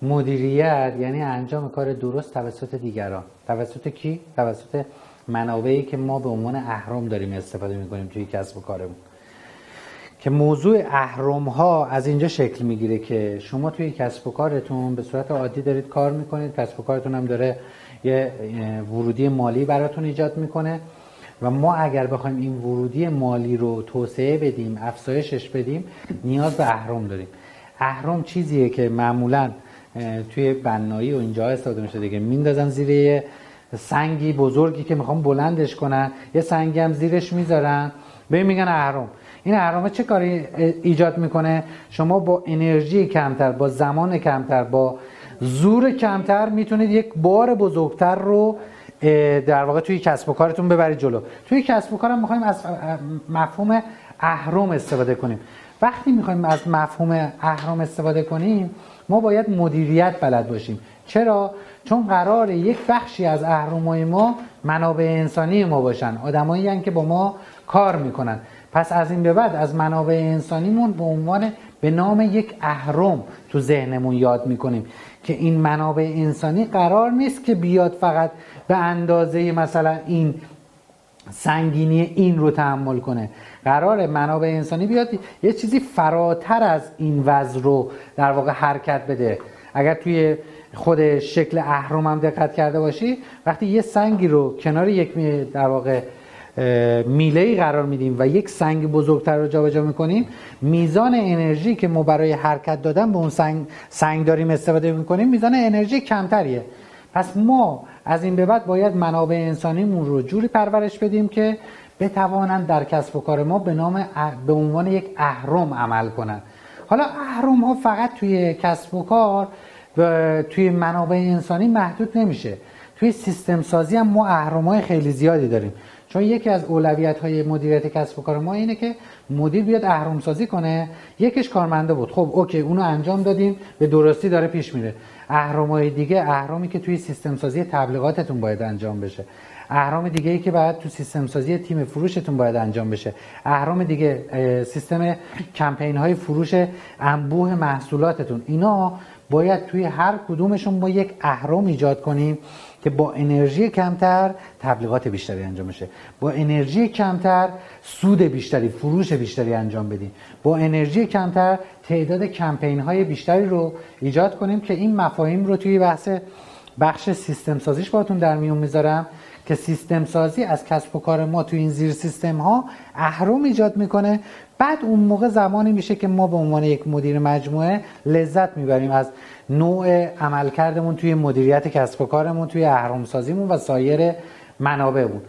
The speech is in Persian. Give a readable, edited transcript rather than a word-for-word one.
مدیریت یعنی انجام کار درست توسط دیگران. توسط کی؟ توسط منابعی که ما به عنوان اهرم داریم استفاده میکنیم توی کسب و کارمون. که موضوع اهرم ها از اینجا شکل میگیره که شما توی کسب و کارتون به صورت عادی دارید کار میکنید، کسب و کارتون هم داره یه ورودی مالی براتون ایجاد میکنه و ما اگر بخوایم این ورودی مالی رو توسعه بدیم، افزایشش بدیم، نیاز به اهرم داریم. اهرم چیزیه که معمولاً توی بنایی و اینجا استفاده میشه دیگه، میندازن زیر یه سنگی بزرگی که میخوام بلندش کنن، یه سنگی هم زیرش میذارن، به میگن اهرم. این اهرم چه کاری ایجاد میکنه؟ شما با انرژی کمتر، با زمان کمتر، با زور کمتر میتونید یک بار بزرگتر رو در واقع توی کسب و کارتون ببرید جلو. توی کسب و کارم میخوایم از مفهوم اهرم استفاده کنیم. وقتی میخوایم از مفهوم اهرم استفاده کنیم، ما باید مدیریت بلد باشیم. چرا؟ چون قراره یک بخشی از اهرم‌های ما منابع انسانی ما باشن، آدمایی هستن که با ما کار میکنن. پس از این به بعد از منابع انسانیمون به نام یک اهرم تو ذهنمون یاد میکنیم که این منابع انسانی قرار نیست که بیاد فقط به اندازه مثلا این سنگینی این رو تحمل کنه. قراره منابع انسانی بیاد یه چیزی فراتر از این وزن رو در واقع حرکت بده. اگر توی خود شکل اهرم هم دقت کرده باشی، وقتی یه سنگی رو کنار یک در واقع میله‌ای قرار میدیم و یک سنگ بزرگتر رو جابجا میکنیم، میزان انرژی که ما برای حرکت دادن به اون سنگ داریم استفاده میکنیم میزان انرژی کمتریه. پس ما از این به بعد باید منابع انسانیمون رو جوری پرورش بدیم که بتوانند در کسب و کار ما به عنوان یک اهرم عمل کنند. حالا اهرم ها فقط توی کسب و کار و توی منابع انسانی محدود نمیشه. توی سیستم سازی هم ما اهرم های خیلی زیادی داریم، چون یکی از اولویت های مدیریت کسب و کار ما اینه که مدیر بیاد اهرم سازی کنه. یکیش کارمنده بود، خب اوکی اونو انجام دادیم، به درستی داره پیش میره. اهرم‌های دیگه، اهرمی که توی سیستم سازی تبلیغاتتون باید انجام بشه، اهرم دیگه ای که بعد تو سیستم سازی تیم فروشتون باید انجام بشه، اهرم دیگه سیستم کمپین های فروش انبوه محصولاتتون، اینا باید توی هر کدومشون ما یک اهرم ایجاد کنیم که با انرژی کمتر تبلیغات بیشتری انجام بشه، با انرژی کمتر سود بیشتری، فروش بیشتری انجام بدیم، با انرژی کمتر تعداد کمپین های بیشتری رو ایجاد کنیم. که این مفاهیم رو توی بخش سیستم سازیش باهاتون در میون میذارم که سیستم سازی از کسب و کار ما توی این زیر سیستم ها اهرم ایجاد میکنه. بعد اون موقع زمانی میشه که ما به عنوان یک مدیر مجموعه لذت میبریم از نوع عملکردمون توی مدیریت کسب و کارمون، توی اهرم سازیمون و سایر منابعمون.